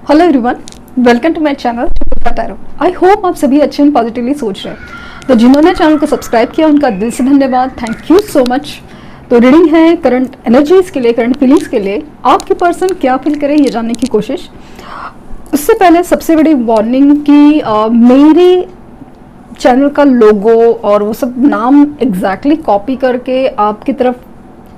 Hello everyone, welcome to my channel tarot. I hope आप सभी अच्छे एंड पॉजिटिवली सोच रहे हैं। तो जिन्होंने चैनल को सब्सक्राइब किया उनका दिल से धन्यवाद, थैंक यू सो मच। तो रीडिंग है करंट एनर्जीज के लिए, करंट फीलिंग्स के लिए। आपके पर्सन क्या फील करें ये जानने की कोशिश। उससे पहले सबसे बड़ी वार्निंग कि मेरे चैनल का लोगो और वो सब नाम एग्जैक्टली कॉपी करके आपकी तरफ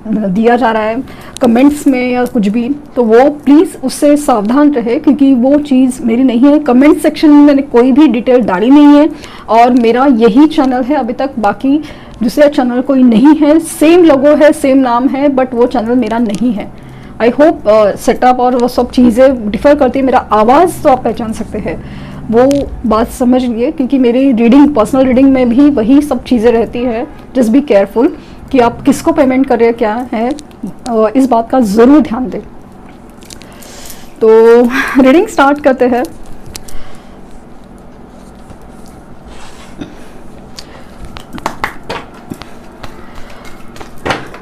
दिया जा रहा है कमेंट्स में या कुछ भी, तो वो प्लीज़ उससे सावधान रहे क्योंकि वो चीज़ मेरी नहीं है। कमेंट सेक्शन में मैंने कोई भी डिटेल डाली नहीं है और मेरा यही चैनल है अभी तक, बाकी दूसरा चैनल कोई नहीं है। सेम लोगो है, सेम नाम है, बट वो चैनल मेरा नहीं है। आई होप सेटअप और वो सब चीज़ें डिफ़र करती है। मेरा आवाज़ तो आप पहचान सकते हैं, वो बात समझ लिए क्योंकि मेरी रीडिंग, पर्सनल रीडिंग में भी वही सब चीज़ें रहती है। जस्ट बी केयरफुल कि आप किसको पेमेंट कर रहे हैं, क्या है, इस बात का ज़रूर ध्यान दें। तो रीडिंग स्टार्ट करते हैं।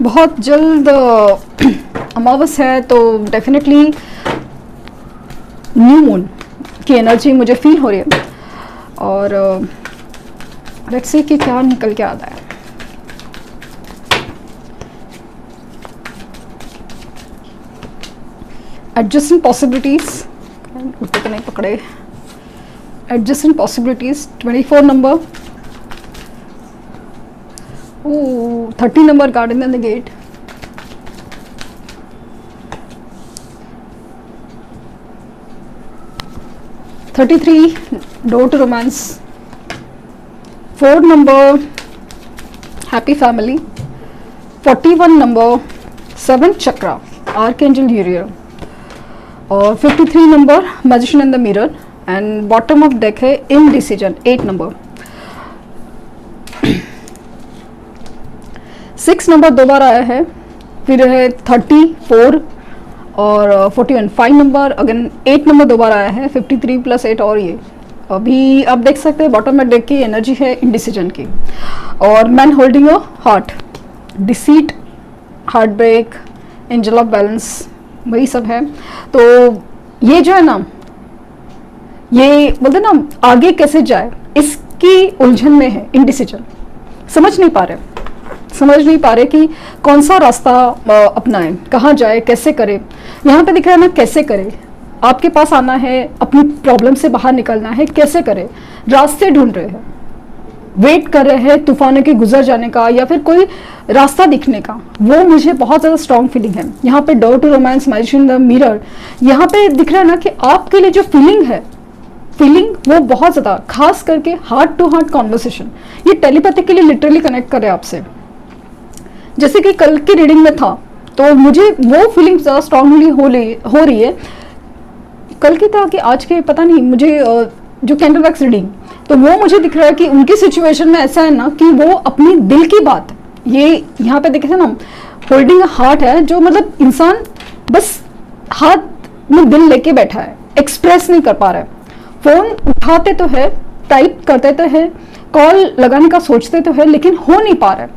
बहुत जल्द अमावस है तो डेफिनेटली न्यू मून की एनर्जी मुझे फील हो रही है और लेट्स सी कि क्या निकल के आता है। एडजस्टिंग पॉसिबिलिटीज, उल्टे तो नहीं पकड़े। Adjusting possibilities 24 number, 30 number garden in the gate, 33 door to romance, 4 number happy family, 41 number 7 chakra archangel Uriel और 53 number magician in the mirror and bottom of deck है इनडिसीजन 8 नंबर। 6 नंबर दो बार आया है, फिर है 34 और 41, 5 नंबर अगेन 8 नंबर दो बार आया है, 53 प्लस 8 और ये अभी आप देख सकते हैं बॉटम में डेक की एनर्जी है इनडिसीजन की। और man holding a heart, deceit, heartbreak, angel of balance, वही सब है। तो ये जो है ना, ये बोलते ना आगे कैसे जाए इसकी उलझन में है, इनडिसीजन। समझ नहीं पा रहे कि कौन सा रास्ता अपनाएं, कहाँ जाए, कैसे करे। यहाँ पे दिख रहा है ना कैसे करे। आपके पास आना है, अपनी प्रॉब्लम से बाहर निकलना है, कैसे करे, रास्ते ढूंढ रहे हैं, वेट कर रहे हैं तूफानों के गुजर जाने का या फिर कोई रास्ता दिखने का। वो मुझे बहुत ज़्यादा स्ट्रॉन्ग फीलिंग है। यहाँ पे door to romance, magician the mirror, यहाँ पे दिख रहा है ना कि आपके लिए जो फीलिंग है, फीलिंग वो बहुत ज़्यादा, खास करके हार्ट टू हार्ट कॉन्वर्सेशन, ये टेलीपैथी के लिए लिटरली कनेक्ट करे आपसे। जैसे कि कल की रीडिंग में था तो मुझे वो फीलिंग ज़्यादा स्ट्रांगली हो रही है। कल की था कि आज के पता नहीं, मुझे जो कैंडल वैक्स रीडिंग, तो वो मुझे दिख रहा है कि उनकी सिचुएशन में ऐसा है ना कि वो अपनी दिल की बात, ये यहाँ पे देखे थे ना, होल्डिंग हार्ट है, जो मतलब इंसान बस हाथ में दिल लेके बैठा है, एक्सप्रेस नहीं कर पा रहा है। फोन उठाते तो है, टाइप करते तो है, कॉल लगाने का सोचते तो है, लेकिन हो नहीं पा रहा है।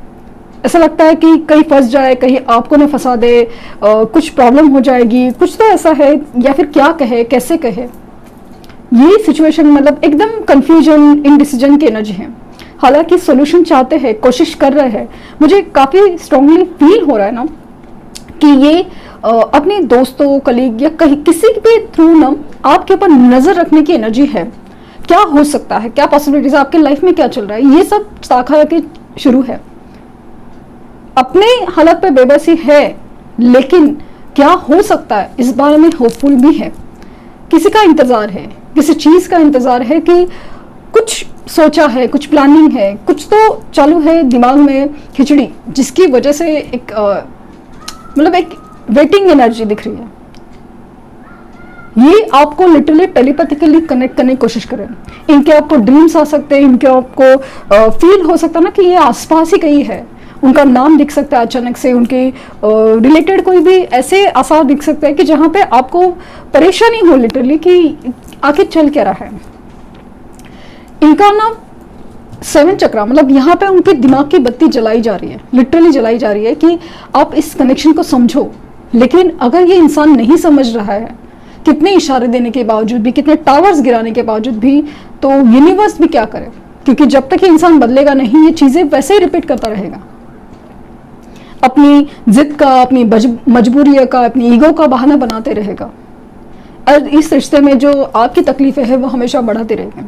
ऐसा लगता है कि कहीं फंस जाए, कहीं आपको ना फंसा दे, कुछ प्रॉब्लम हो जाएगी, कुछ तो ऐसा है, या फिर क्या कहे, कैसे कहे। ये सिचुएशन मतलब एकदम कंफ्यूजन, इनडिसीजन की एनर्जी है। हालांकि सॉल्यूशन चाहते हैं, कोशिश कर रहे हैं। मुझे काफ़ी स्ट्रांगली फील हो रहा है ना कि ये अपने दोस्तों, कलीग या कहीं किसी भी थ्रू ना आपके ऊपर नज़र रखने की एनर्जी है। क्या हो सकता है, क्या पॉसिबिलिटीज, आपके लाइफ में क्या चल रहा है, ये सब शाखा के शुरू है। अपने हालत पे बेबसी है, लेकिन क्या हो सकता है इस बारे में होपफुल भी है। किसी का इंतज़ार है, किसी चीज़ का इंतज़ार है कि कुछ सोचा है, कुछ प्लानिंग है, कुछ तो चालू है दिमाग में खिचड़ी, जिसकी वजह से एक मतलब एक वेटिंग एनर्जी दिख रही है। ये आपको लिटरली टेलीपैथिकली कनेक्ट करने की कोशिश करें। इनके आपको ड्रीम्स आ सकते हैं, इनके आपको फील हो सकता है ना कि ये आसपास ही कहीं है। उनका नाम दिख सकता है अचानक से, उनके रिलेटेड कोई भी ऐसे आसार दिख सकते हैं कि जहाँ पे आपको परेशानी हो लिटरली कि आखिर चल क्या रहा है। इनका ना 7 चक्रा, मतलब यहाँ पे उनके दिमाग की बत्ती जलाई जा रही है, लिटरली जलाई जा रही है कि आप इस कनेक्शन को समझो। लेकिन अगर ये इंसान नहीं समझ रहा है, कितने इशारे देने के बावजूद भी, कितने टावर्स गिराने के बावजूद भी, तो यूनिवर्स भी क्या करे, क्योंकि जब तक ये इंसान बदलेगा नहीं, ये चीज़ें वैसे ही रिपीट करता रहेगा। अपनी जिद का, अपनी मजबूरी का, अपनी ईगो का बहाना बनाते रहेगा, और इस रिश्ते में जो आपकी तकलीफें हैं वो हमेशा बढ़ाती रहेगी।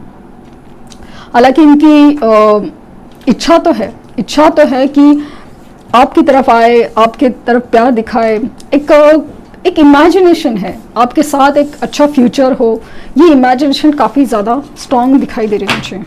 हालांकि इनकी इच्छा तो है कि आपकी तरफ आए, आपके तरफ प्यार दिखाए, एक इमेजिनेशन है आपके साथ, एक अच्छा फ्यूचर हो, ये इमेजिनेशन काफ़ी ज़्यादा स्ट्रॉन्ग दिखाई दे रही है मुझे।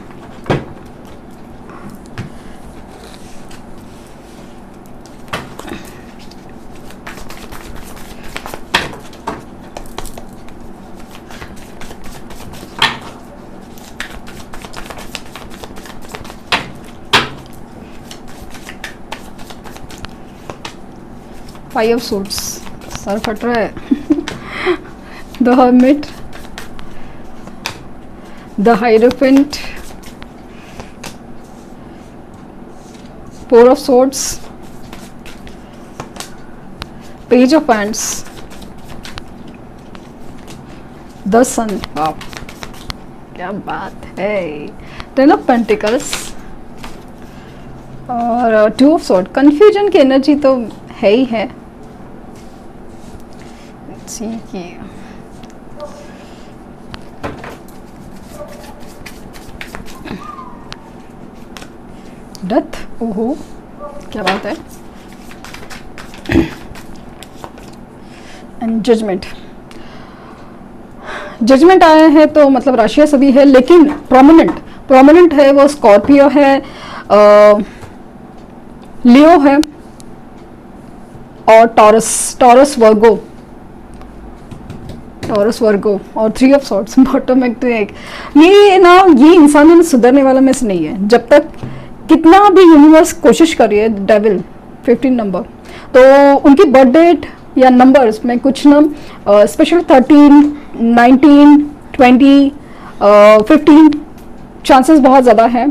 फाइव ऑफ सूट्स, सर फट रहा है। The hermit, the hierophant, four of swords, page of hands, the sun, वाह क्या बात है, टेन ऑफ पेंटिकल्स और टू ऑफ सोर्ड। कंफ्यूजन की एनर्जी तो है ही है। ठीक है, डेथ, ओहो क्या बात है, एंड जजमेंट। जजमेंट आया है तो मतलब राशियां सभी है, लेकिन प्रोमिनेंट है वो स्कॉर्पियो है, लियो है और टॉरस वर्गो और थ्री ऑफ सॉर्ड्स बॉटम में। तो एक ये इंसान सुधरने वाला में से नहीं है, जब तक कितना भी यूनिवर्स कोशिश कर रही है। डेविल 15 नंबर, तो उनकी बर्थ डेट या नंबर्स में कुछ ना स्पेशल 13, 19, 20, 15 चांसेस बहुत ज़्यादा हैं।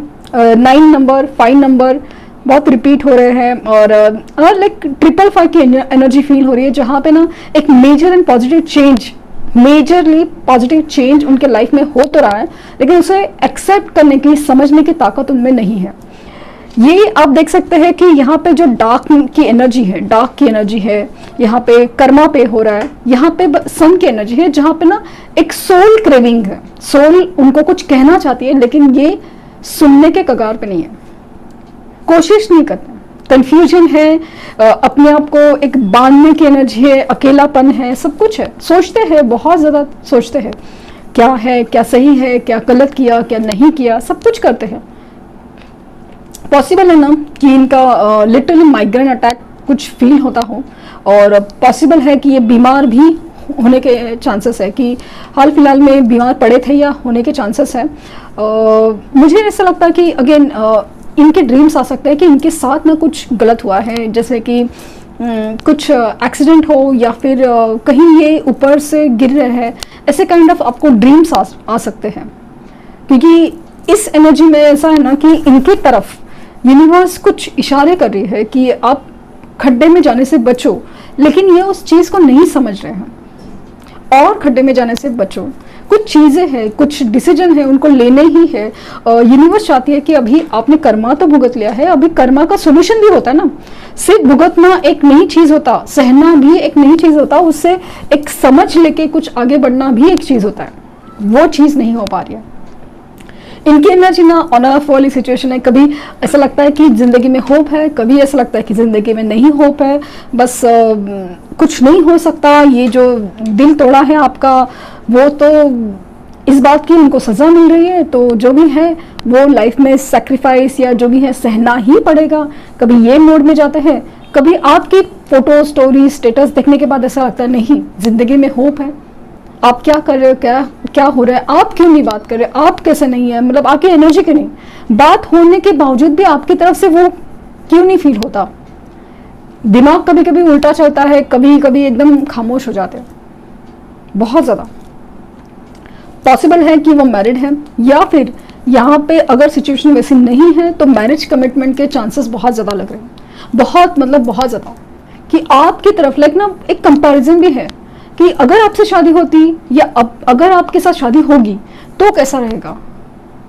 9 नंबर, 5 नंबर बहुत रिपीट हो रहे हैं, और लाइक 555 की एनर्जी फील हो रही है, जहाँ पे ना एक मेजरली पॉजिटिव चेंज उनके लाइफ में हो तो रहा है, लेकिन उसे एक्सेप्ट करने की, समझने की ताकत उनमें नहीं है। ये आप देख सकते हैं कि यहाँ पे जो डार्क की एनर्जी है, यहाँ पे कर्मा पे हो रहा है, यहाँ पे सन की एनर्जी है, जहाँ पे ना एक सोल क्रेविंग है, सोल उनको कुछ कहना चाहती है, लेकिन ये सुनने के कगार पे नहीं है, कोशिश नहीं करते, कंफ्यूजन है, अपने आप को एक बांधने की एनर्जी है, अकेलापन है, सब कुछ है, सोचते हैं, बहुत ज़्यादा सोचते हैं, क्या है, क्या सही है, क्या गलत किया, क्या नहीं किया, सब कुछ करते हैं। पॉसिबल है ना कि इनका लिटरली माइग्रेन अटैक कुछ फील होता हो, और पॉसिबल है कि ये बीमार भी होने के चांसेस है, कि हाल फिलहाल में बीमार पड़े थे या होने के चांसेस है। मुझे ऐसा लगता है कि अगेन इनके ड्रीम्स आ सकते हैं कि इनके साथ ना कुछ गलत हुआ है, जैसे कि कुछ एक्सीडेंट हो, या फिर कहीं ये ऊपर से गिर रहे हैं, ऐसे काइंड ऑफ आपको ड्रीम्स आ सकते हैं, क्योंकि इस एनर्जी में ऐसा है ना कि इनकी तरफ यूनिवर्स कुछ इशारे कर रही है कि आप खड्डे में जाने से बचो, लेकिन ये उस चीज़ को नहीं समझ रहे हैं, और खड्डे में जाने से बचो। कुछ चीज़ें हैं, कुछ डिसीजन है, उनको लेने ही है। यूनिवर्स चाहती है कि अभी आपने कर्मा तो भुगत लिया है, अभी कर्मा का सोल्यूशन भी होता है ना, सिर्फ भुगतना एक नई चीज़ होता, सहना भी एक नई चीज़ होता, उससे एक समझ लेके कुछ आगे बढ़ना भी एक चीज़ होता है, वो चीज़ नहीं हो पा रही है। इनकी एनर्जी ना ऑन ऑफ वाली सिचुएशन है, कभी ऐसा लगता है कि ज़िंदगी में होप है, कभी ऐसा लगता है कि ज़िंदगी में नहीं होप है, बस कुछ नहीं हो सकता, ये जो दिल तोड़ा है आपका, वो तो इस बात की उनको सज़ा मिल रही है, तो जो भी है वो लाइफ में सेक्रीफाइस या जो भी है सहना ही पड़ेगा। कभी ये मोड में जाते हैं, कभी आपकी फ़ोटो, स्टोरी, स्टेटस देखने के बाद ऐसा लगता है नहीं, ज़िंदगी में होप है, आप क्या कर रहे हो, क्या हो रहा है, आप क्यों नहीं बात कर रहे, आप कैसे नहीं है, मतलब आपकी एनर्जी क्यों नहीं, बात होने के बावजूद भी आपकी तरफ से वो क्यों नहीं फील होता। दिमाग कभी कभी उल्टा चलता है, कभी कभी एकदम खामोश हो जाते हैं, बहुत ज़्यादा। पॉसिबल है कि वो मैरिड है, या फिर यहाँ पे अगर सिचुएशन वैसी नहीं है तो मैरिज कमिटमेंट के चांसेस बहुत ज़्यादा लग रहे हैं, बहुत मतलब बहुत ज़्यादा, कि आपकी तरफ लाइक ना एक कंपैरिजन भी है, कि अगर आपसे शादी होती या अगर आपके साथ शादी होगी तो कैसा रहेगा,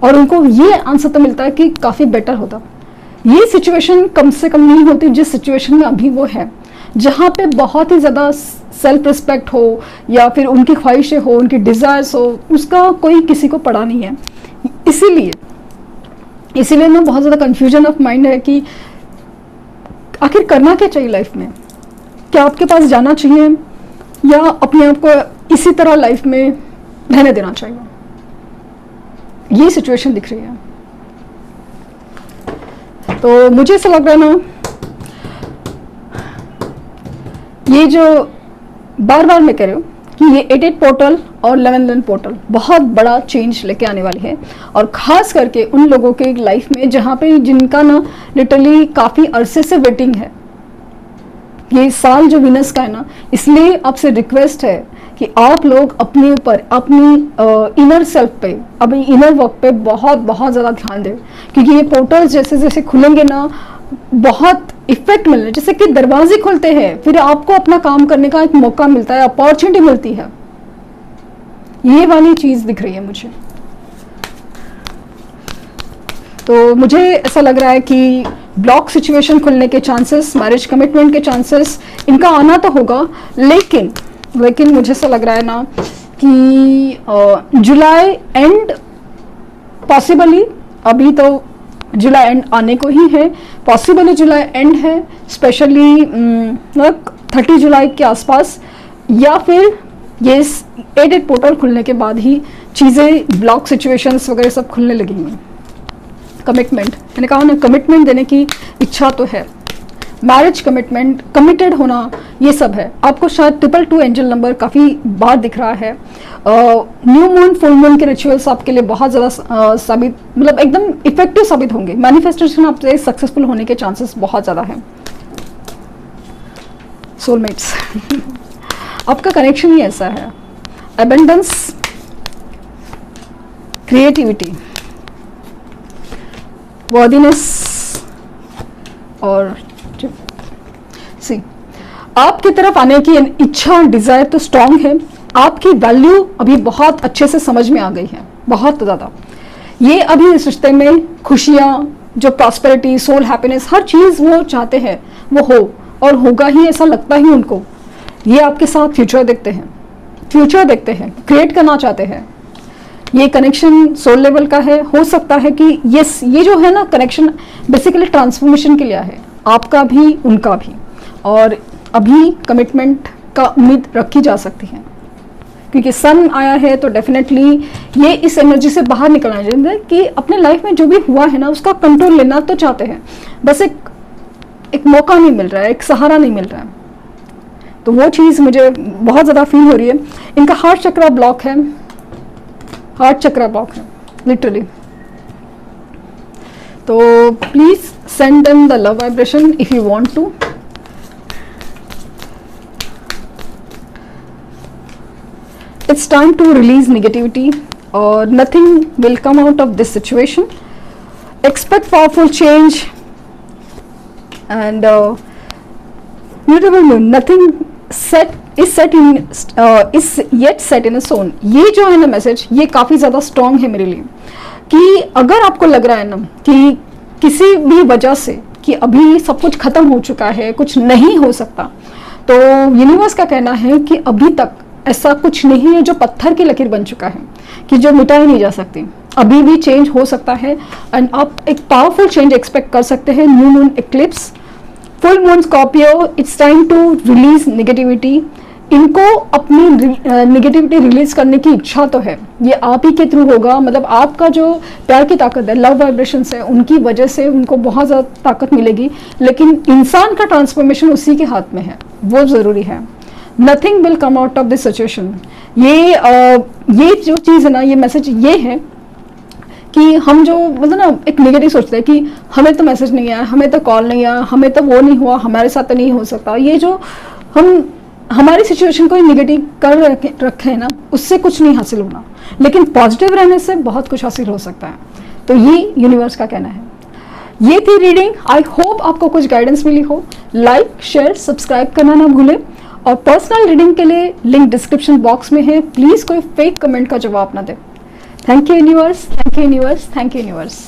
और उनको ये आंसर तो मिलता है कि काफ़ी बेटर होता। ये सिचुएशन कम से कम नहीं होती जिस सिचुएशन में अभी वो है, जहाँ पे बहुत ही ज़्यादा सेल्फ रिस्पेक्ट हो या फिर उनकी ख्वाहिशें हो, उनकी डिज़ायर्स हो, उसका कोई किसी को पड़ा नहीं है। इसीलिए ना बहुत ज़्यादा कन्फ्यूजन ऑफ माइंड है कि आखिर करना क्या चाहिए लाइफ में। क्या आपके पास जाना चाहिए या अपने आप को इसी तरह लाइफ में रहने देना चाहिए। ये सिचुएशन दिख रही है। तो मुझे ऐसा लग रहा है ना, ये जो बार बार मैं कह रही हूँ कि ये 88 पोर्टल और 11 पोर्टल बहुत बड़ा चेंज लेके आने वाली है, और ख़ास करके उन लोगों के लाइफ में जहाँ पे जिनका ना लिटरली काफ़ी अरसे से वेटिंग है ये साल जो वीनस का है ना। इसलिए आपसे रिक्वेस्ट है कि आप लोग अपने ऊपर, अपनी इनर सेल्फ पे, अपनी इनर वर्क पे बहुत बहुत ज़्यादा ध्यान दें, क्योंकि ये पोर्टल्स जैसे जैसे खुलेंगे ना बहुत इफेक्ट मिलने, जैसे कि दरवाजे खुलते हैं फिर आपको अपना काम करने का एक मौका मिलता है, अपॉर्चुनिटी मिलती है। ये वाली चीज़ दिख रही है मुझे। तो मुझे ऐसा लग रहा है कि ब्लॉक सिचुएशन खुलने के चांसेस, मैरिज कमिटमेंट के चांसेस, इनका आना तो होगा, लेकिन मुझे ऐसा लग रहा है ना कि जुलाई एंड पॉसिबली, अभी तो जुलाई एंड आने को ही है, पॉसिबली जुलाई एंड है, स्पेशली 30 जुलाई के आसपास, या फिर ये 88 पोर्टल खुलने के बाद ही चीज़ें, ब्लॉक सिचुएशंस वगैरह सब खुलने लगेंगी। कमिटमेंट, मैंने कहा ना, कमिटमेंट देने की इच्छा तो है, मैरिज कमिटमेंट, कमिटेड होना, ये सब है। आपको शायद 222 एंजल नंबर काफ़ी बार दिख रहा है। न्यू मून, फुल मून के रिचुअल्स आपके लिए बहुत ज़्यादा साबित, मतलब एकदम इफेक्टिव साबित होंगे। मैनिफेस्टेशन आपसे सक्सेसफुल होने के चांसेस बहुत ज़्यादा हैं। सोलमेट्स आपका कनेक्शन ही ऐसा है। अबंडेंस, क्रिएटिविटी, वर्दीनेस, और सी आपकी तरफ आने की इच्छा, डिजायर तो स्ट्रांग है। आपकी वैल्यू अभी बहुत अच्छे से समझ में आ गई है, बहुत ज़्यादा। ये अभी इस रिश्ते में खुशियाँ, जो प्रॉस्पेरिटी, सोल हैप्पीनेस, हर चीज़ वो चाहते हैं वो हो, और होगा ही, ऐसा लगता ही उनको। ये आपके साथ फ्यूचर देखते हैं, क्रिएट करना चाहते हैं। ये कनेक्शन सोल लेवल का है। हो सकता है कि ये जो है ना कनेक्शन बेसिकली ट्रांसफॉर्मेशन के लिए है, आपका भी उनका भी, और अभी कमिटमेंट का उम्मीद रखी जा सकती है, क्योंकि सन आया है तो डेफिनेटली ये इस एनर्जी से बाहर निकलना चाहिए कि अपने लाइफ में जो भी हुआ है ना उसका कंट्रोल लेना तो चाहते हैं, बस एक मौका नहीं मिल रहा है, एक सहारा नहीं मिल रहा है। तो वो चीज़ मुझे बहुत ज़्यादा फील हो रही है। इनका हार्ट चक्र ब्लॉक है, लिटरली। तो please send them the love vibration if you want to. It's time to release negativity और nothing will come out of this situation. Expect powerful change and beautiful moon. Nothing is yet set in a stone। ये जो है ना message, ये काफ़ी ज़्यादा strong है मेरे लिए, कि अगर आपको लग रहा है ना कि किसी भी वजह से कि अभी सब कुछ ख़त्म हो चुका है, कुछ नहीं हो सकता, तो यूनिवर्स का कहना है कि अभी तक ऐसा कुछ नहीं है जो पत्थर की लकीर बन चुका है, कि जो मिटाई नहीं जा सकती। अभी भी चेंज हो सकता है, एंड आप एक पावरफुल चेंज एक्सपेक्ट कर सकते हैं। New moon eclipse, full moon Scorpio, it's time to release negativity. इनको अपनी नेगेटिविटी रिलीज करने की इच्छा तो है, ये आप ही के थ्रू होगा। मतलब आपका जो प्यार की ताकत है, लव वाइब्रेशंस है, उनकी वजह से उनको बहुत ज़्यादा ताकत मिलेगी, लेकिन इंसान का ट्रांसफॉर्मेशन उसी के हाथ में है, वो ज़रूरी है। Nothing will come out of this situation. ये जो चीज़ है ना, ये मैसेज ये है कि हम जो मतलब ना एक नेगेटिव सोचते हैं कि हमें तो मैसेज नहीं आया, हमें तो कॉल नहीं आया, हमें तो वो नहीं हुआ, हमारे साथ तो नहीं हो सकता। ये जो हम हमारी सिचुएशन को निगेटिव कर रखे हैं ना, उससे कुछ नहीं हासिल होना, लेकिन पॉजिटिव रहने से बहुत कुछ हासिल हो सकता है। तो ये यूनिवर्स का कहना है। ये थी रीडिंग। आई होप आपको कुछ गाइडेंस मिली हो। लाइक, शेयर, सब्सक्राइब करना ना भूलें, और पर्सनल रीडिंग के लिए लिंक डिस्क्रिप्शन बॉक्स में है, प्लीज कोई फेक कमेंट का जवाब ना दे। Thank you universe, thank you universe, thank you universe.